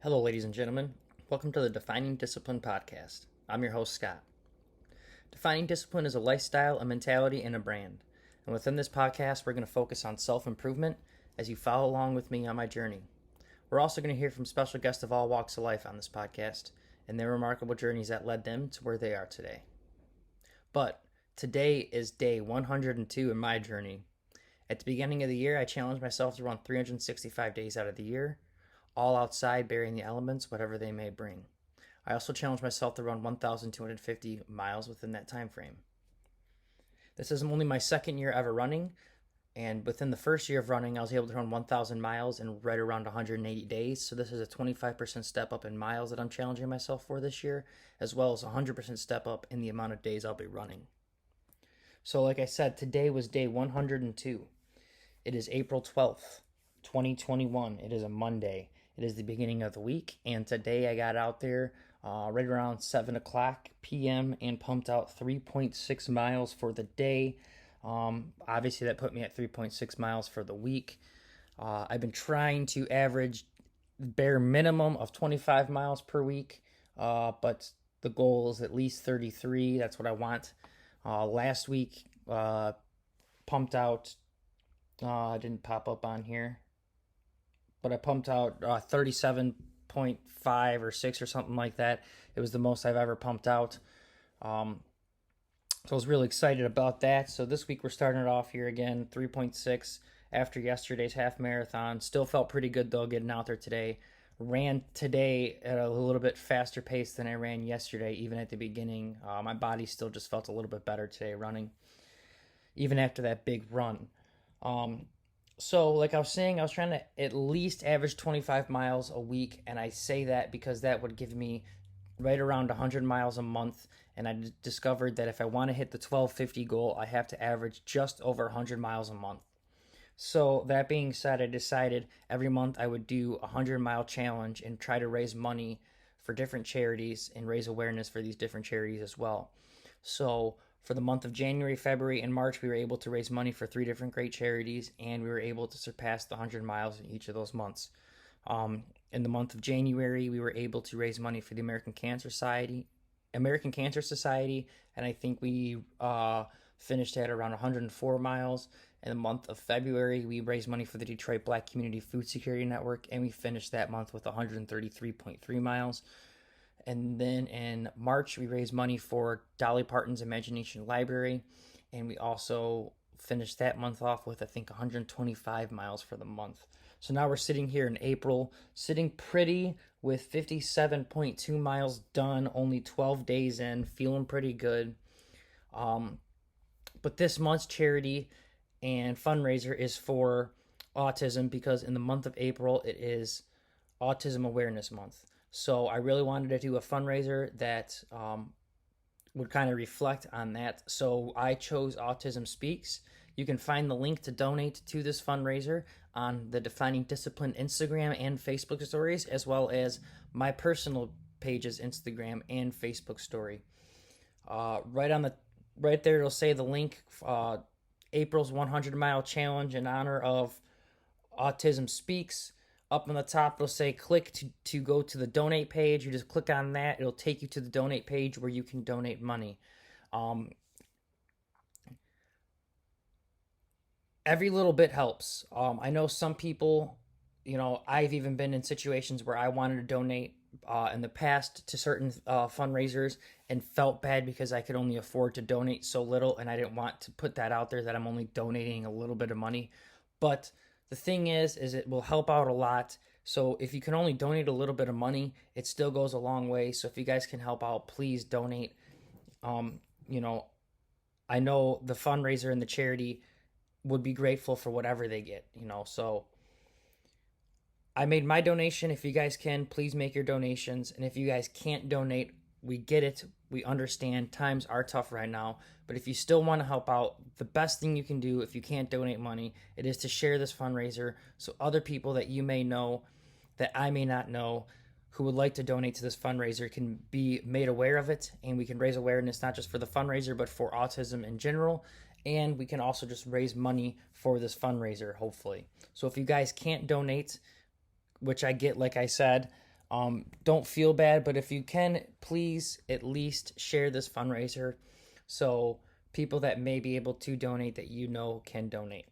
Hello, ladies and gentlemen. Welcome to the Defining Discipline podcast. I'm your host, Scott. Defining discipline is a lifestyle, a mentality, and a brand. And within this podcast, we're going to focus on self improvement as you follow along with me on my journey. We're also going to hear from special guests of all walks of life on this podcast and their remarkable journeys that led them to where they are today. But today is day 102 in my journey. At the beginning of the year, I challenged myself to run 365 days out of the year, all outside, bearing the elements, whatever they may bring. I also challenged myself to run 1,250 miles within that time frame. This is only my second year ever running, and within the first year of running, I was able to run 1,000 miles in right around 180 days. So this is a 25% step up in miles that I'm challenging myself for this year, as well as a 100% step up in the amount of days I'll be running. So like I said, today was day 102. It is April 12th, 2021. It is a Monday. It is the beginning of the week, and today I got out there right around 7 o'clock p.m. and pumped out 3.6 miles for the day. Obviously, that put me at 3.6 miles for the week. I've been trying to average bare minimum of 25 miles per week, but the goal is at least 33. That's what I want. Last week, pumped out, didn't pop up on here, but I pumped out 37.5 or 6 or something like that. It was the most I've ever pumped out. So I was really excited about that. So this week we're starting it off here again, 3.6 after yesterday's half marathon. Still felt pretty good though getting out there today. Ran today at a little bit faster pace than I ran yesterday, even at the beginning. My body still just felt a little bit better today running, even after that big run. So like I was saying, I was trying to at least average 25 miles a week, and I say that because that would give me right around 100 miles a month, and I discovered that if I want to hit the 1250 goal, I have to average just over 100 miles a month. So that being said, I decided every month I would do a 100-mile challenge and try to raise money for different charities and raise awareness for these different charities as well. So for the month of January, February, and March, we were able to raise money for 3 different great charities, and we were able to surpass the 100 miles in each of those months. In the month of January, we were able to raise money for the American Cancer Society, and I think we finished at around 104 miles. In the month of February, we raised money for the Detroit Black Community Food Security Network, and we finished that month with 133.3 miles. And then in March, we raised money for Dolly Parton's Imagination Library, and we also finished that month off with, I think, 125 miles for the month. So now we're sitting here in April, sitting pretty with 57.2 miles done, only 12 days in, feeling pretty good. But this month's charity and fundraiser is for autism because in the month of April, it is Autism Awareness Month. So I really wanted to do a fundraiser that would kind of reflect on that. So I chose Autism Speaks. You can find the link to donate to this fundraiser on the Defining Discipline Instagram and Facebook stories, as well as my personal pages, Instagram and Facebook story. Right there, it'll say the link, April's 100-mile challenge in honor of Autism Speaks. Up on the top, it'll say click to go to the donate page. You just click on that. It'll take you to the donate page where you can donate money. Every little bit helps. I know some people, I've even been in situations where I wanted to donate in the past to certain fundraisers and felt bad because I could only afford to donate so little, and I didn't want to put that out there that I'm only donating a little bit of money. But the thing is it will help out a lot. So if you can only donate a little bit of money, it still goes a long way. So if you guys can help out, please donate. You know, I know the fundraiser and the charity would be grateful for whatever they get, So I made my donation. If you guys can, please make your donations. And if you guys can't donate, we get it. We understand times are tough right now. But if you still want to help out, the best thing you can do if you can't donate money, it is to share this fundraiser so other people that you may know, that I may not know, who would like to donate to this fundraiser can be made aware of it. And we can raise awareness not just for the fundraiser, but for autism in general. And we can also just raise money for this fundraiser, hopefully. So if you guys can't donate, which I get, like I said, Don't feel bad, but if you can, please at least share this fundraiser so people that may be able to donate that can donate.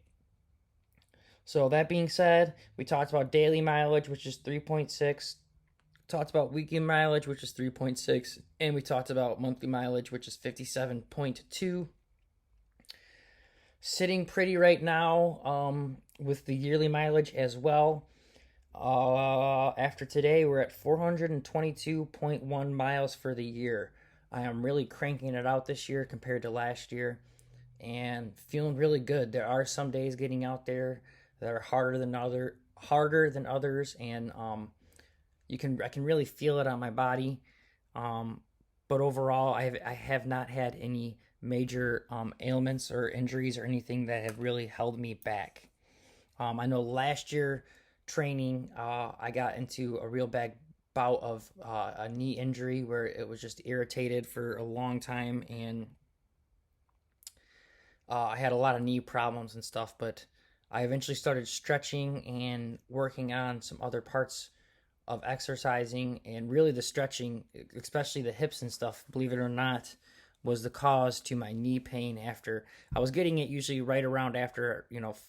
So that being said, we talked about daily mileage, which is 3.6, talked about weekly mileage, which is 3.6, and we talked about monthly mileage, which is 57.2. Sitting pretty right now with the yearly mileage as well. After today, we're at 422.1 miles for the year. I am really cranking it out this year compared to last year and feeling really good. There are some days getting out there that are harder than others, and I can really feel it on my body. But overall, I have not had any major ailments or injuries or anything that have really held me back. I know last year training, I got into a real bad bout of a knee injury where it was just irritated for a long time, and I had a lot of knee problems and stuff, but I eventually started stretching and working on some other parts of exercising, and really the stretching, especially the hips and stuff, believe it or not, was the cause to my knee pain. After I was getting it usually right around after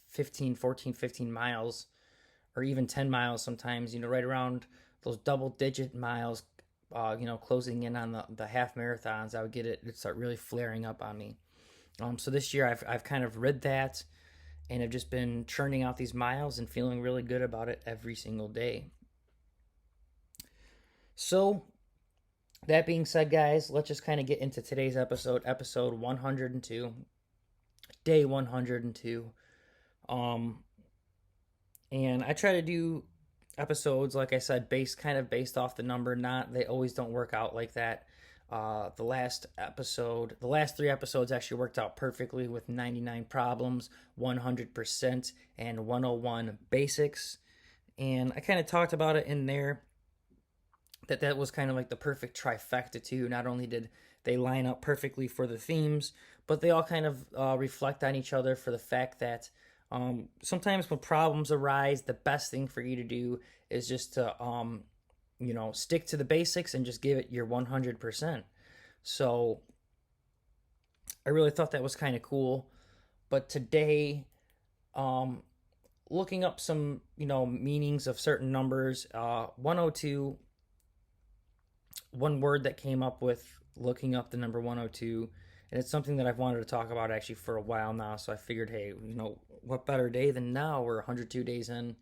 15 miles, or even 10 miles sometimes, right around those double digit miles, closing in on the half marathons. I would get it start really flaring up on me. So this year I've kind of rid that, and have just been churning out these miles and feeling really good about it every single day. So that being said, guys, let's just kind of get into today's episode 102, day 102. And I try to do episodes, like I said, based off the number. They always don't work out like that. The last three episodes actually worked out perfectly with 99 problems, 100%, and 101 basics. And I kind of talked about it in there that was kind of like the perfect trifecta too. Not only did they line up perfectly for the themes, but they all kind of reflect on each other for the fact that sometimes when problems arise, the best thing for you to do is just to stick to the basics and just give it your 100%. So I really thought that was kind of cool. But today, looking up some meanings of certain numbers, 102, one word that came up with looking up the number 102, and it's something that I've wanted to talk about actually for a while now. So I figured, hey, what better day than now? We're 102 days in.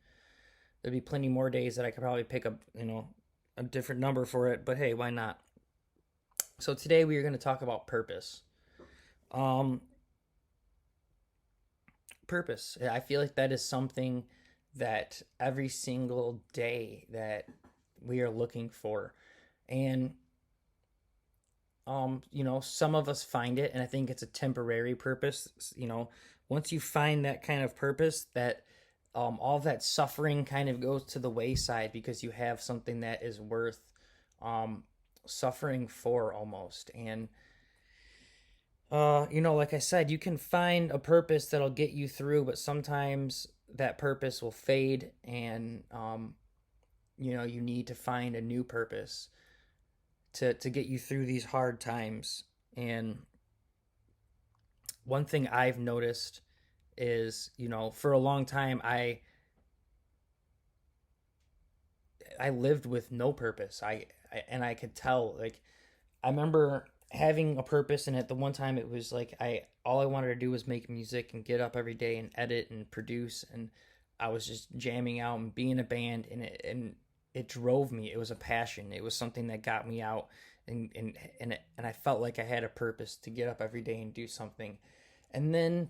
There'd be plenty more days that I could probably pick up, a different number for it. But hey, why not? So today we are going to talk about purpose. Purpose. I feel like that is something that every single day that we are looking for. And some of us find it, and I think it's a temporary purpose. Once you find that kind of purpose, that all that suffering kind of goes to the wayside, because you have something that is worth suffering for almost. And like I said, you can find a purpose that'll get you through, but sometimes that purpose will fade, and you need to find a new purpose to get you through these hard times. And one thing I've noticed is, for a long time I lived with no purpose. I could tell, like, I remember having a purpose, and at the one time it was like all I wanted to do was make music and get up every day and edit and produce, and I was just jamming out and being in a band, and it drove me. It was a passion. It was something that got me out, and I felt like I had a purpose to get up every day and do something. And then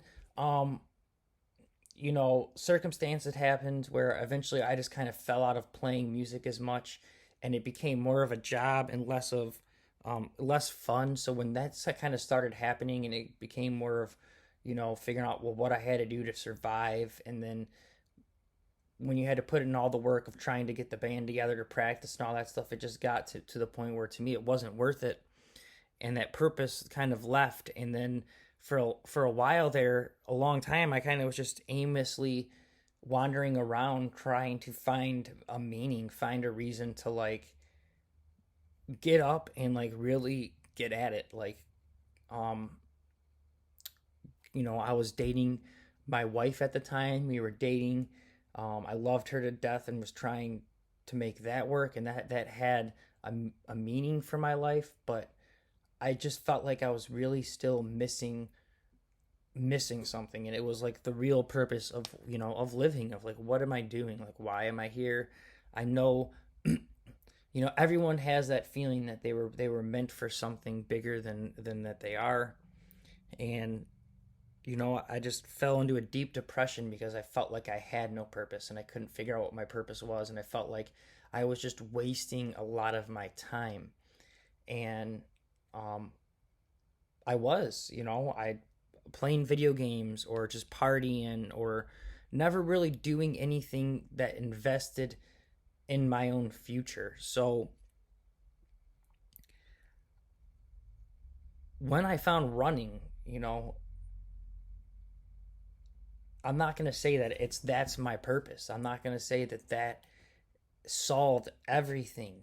circumstances happened where eventually I just kind of fell out of playing music as much, and it became more of a job and less fun. So when that kind of started happening, and it became more of figuring out what I had to do to survive, and then when you had to put in all the work of trying to get the band together to practice and all that stuff, it just got to the point where, to me, it wasn't worth it, and that purpose kind of left. And then for a while there, a long time, I kind of was just aimlessly wandering around trying to find a meaning, find a reason to like get up and like really get at it. Like, um, I was dating my wife at the time. We were dating. I loved her to death and was trying to make that work, and that had a meaning for my life. But I just felt like I was really still missing something, and it was like the real purpose of of living, of like, what am I doing, like why am I here? I know everyone has that feeling that they were meant for something bigger than that they are. And I just fell into a deep depression because I felt like I had no purpose and I couldn't figure out what my purpose was, and I felt like I was just wasting a lot of my time. And um I was, I playing video games or just partying or never really doing anything that invested in my own future. So when I found running, I'm not going to say that that's my purpose. I'm not going to say that solved everything.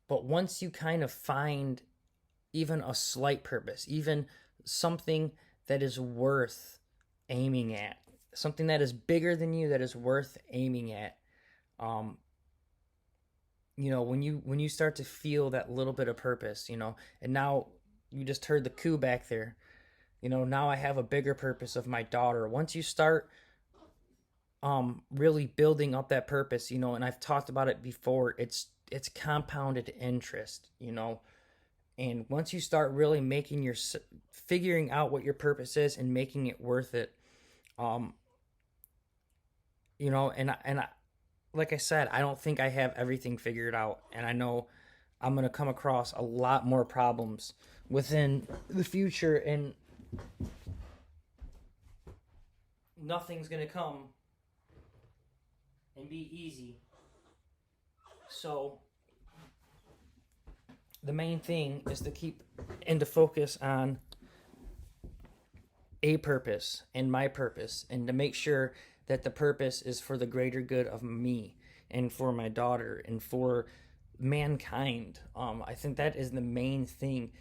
But once you kind of find even a slight purpose, even something that is worth aiming at, something that is bigger than you, that is worth aiming at, um, when you start to feel that little bit of purpose, and now you just heard the coo back there. Now I have a bigger purpose of my daughter. Once you start really building up that purpose, and I've talked about it before, it's compounded interest, and once you start really figuring out what your purpose is and making it worth it, um and like I said, I don't think I have everything figured out, and I know I'm going to come across a lot more problems within the future, and nothing's going to come and be easy. So the main thing is to keep and to focus on a purpose and my purpose, and to make sure that the purpose is for the greater good of me and for my daughter and for mankind. I think that is the main thing,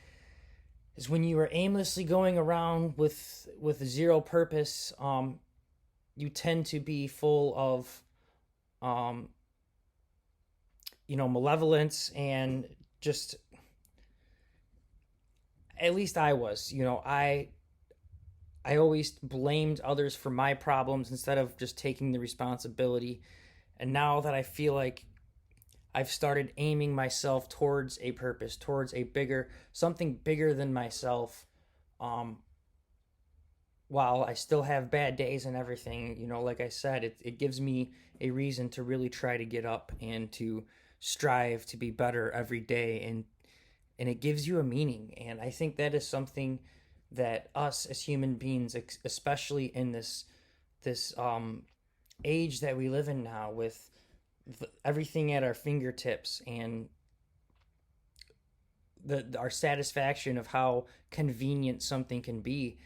is when you are aimlessly going around with zero purpose, you tend to be full of um, malevolence, and just, at least I was, I always blamed others for my problems instead of just taking the responsibility. And now that I feel like I've started aiming myself towards a purpose, towards something bigger than myself, um, while I still have bad days and everything, like I said, it gives me a reason to really try to get up and to strive to be better every day. And it gives you a meaning. And I think that is something that us as human beings, especially in this age that we live in now, with everything at our fingertips, and our satisfaction of how convenient something can be,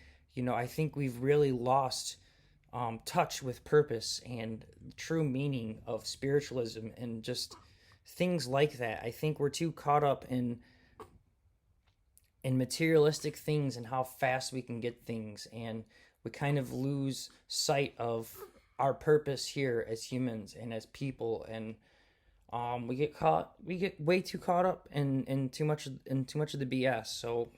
I think we've really lost touch with purpose and true meaning of spiritualism and just things like that. I think we're too caught up in materialistic things and how fast we can get things, and we kind of lose sight of our purpose here as humans and as people. And we get way too caught up in too much of the BS. So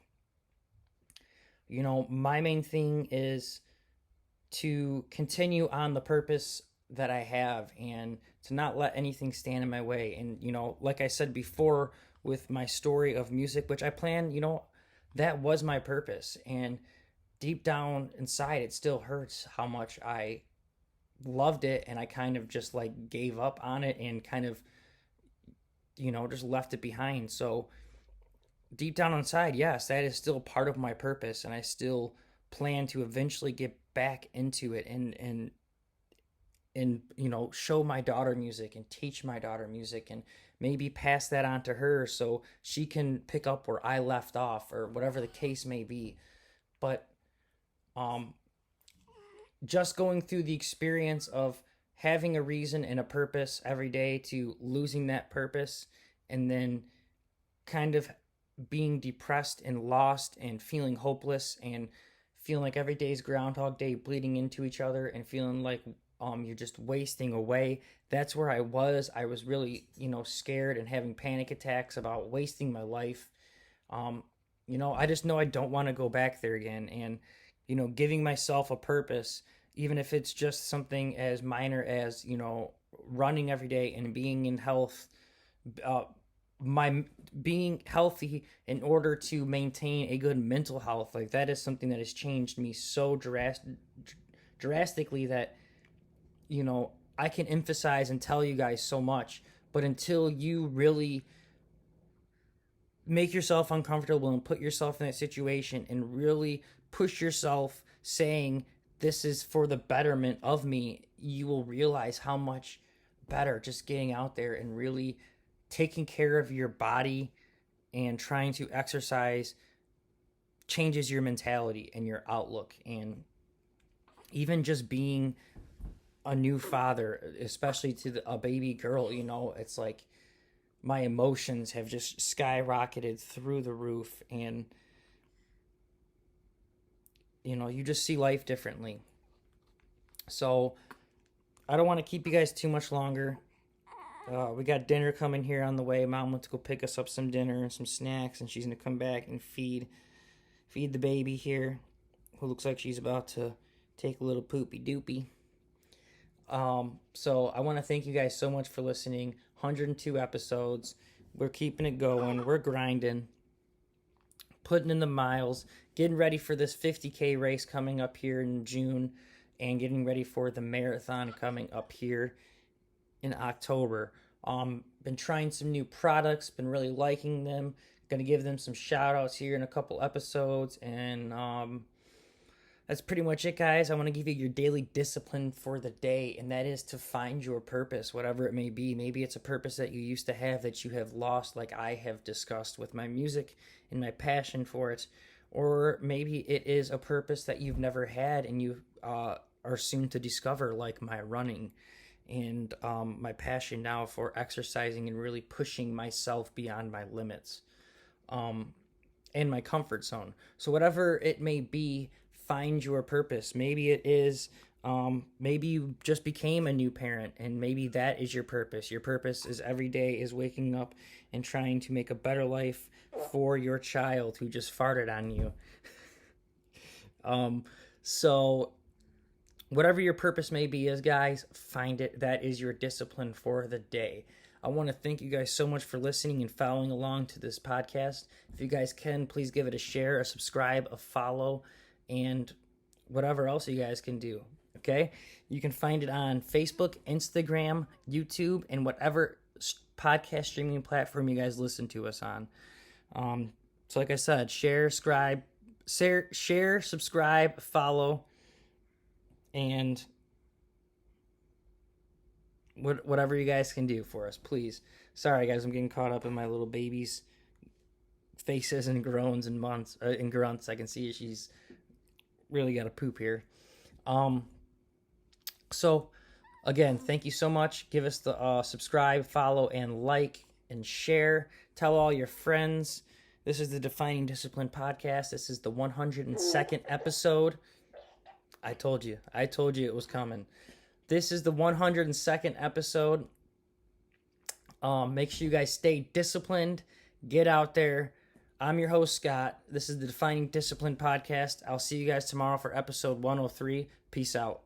my main thing is to continue on the purpose that I have, and to not let anything stand in my way. And like I said before, with my story of music, which I plan, that was my purpose. And deep down inside, it still hurts how much I loved it, and I kind of just like gave up on it and kind of just left it behind. So deep down inside, yes, that is still part of my purpose, and I still plan to eventually get back into it, and show my daughter music and teach my daughter music, and maybe pass that on to her so she can pick up where I left off, or whatever the case may be. But just going through the experience of having a reason and a purpose every day to losing that purpose, and then kind of being depressed and lost and feeling hopeless and feeling like every day is Groundhog Day, bleeding into each other, and feeling like you're just wasting away. That's where I was. I was really, scared and having panic attacks about wasting my life. I just know I don't want to go back there again. And, giving myself a purpose, even if it's just something as minor as, running every day and being in health, my being healthy in order to maintain a good mental health, like that is something that has changed me so drastically that, I can emphasize and tell you guys so much, but until you really make yourself uncomfortable and put yourself in that situation and really push yourself saying this is for the betterment of me, you will realize how much better just getting out there and really taking care of your body and trying to exercise changes your mentality and your outlook. And even just being a new father, especially to a baby girl, it's like my emotions have just skyrocketed through the roof, and you just see life differently. So I don't want to keep you guys too much longer. We got dinner coming here on the way. Mom went to go pick us up some dinner and some snacks, and she's gonna come back and feed the baby here, who looks like she's about to take a little poopy doopy. So I want to thank you guys so much for listening. 102 episodes. We're keeping it going. We're grinding, putting in the miles, getting ready for this 50K race coming up here in June, and getting ready for the marathon coming up here in October. Been trying some new products, been really liking them. Gonna give them some shout outs here in a couple episodes, and that's pretty much it, guys. I want to give you your daily discipline for the day, and that is to find your purpose, whatever it may be. Maybe it's a purpose that you used to have that you have lost, like I have discussed with my music and my passion for it. Or maybe it is a purpose that you've never had and you are soon to discover, like my running and my passion now for exercising and really pushing myself beyond my limits and my comfort zone. So whatever it may be, find your purpose. Maybe it is, maybe you just became a new parent, and maybe that is your purpose. Your purpose is every day is waking up and trying to make a better life for your child who just farted on you. So whatever your purpose may be is, guys, find it. That is your discipline for the day. I want to thank you guys so much for listening and following along to this podcast. If you guys can, please give it a share, a subscribe, a follow, and whatever else you guys can do, okay? You can find it on Facebook, Instagram, YouTube, and whatever podcast streaming platform you guys listen to us on. So like I said, share, subscribe, follow, and whatever you guys can do for us, please. Sorry, guys, I'm getting caught up in my little baby's faces and groans and grunts. I can see she's really got to poop here. So again, thank you so much. Give us the subscribe, follow, and like, and share. Tell all your friends. This is the Defining Discipline podcast. This is the 102nd episode. I told you it was coming. This is the 102nd episode. Make sure you guys stay disciplined. Get out there. I'm your host, Scott. This is the Defining Discipline podcast. I'll see you guys tomorrow for episode 103. Peace out.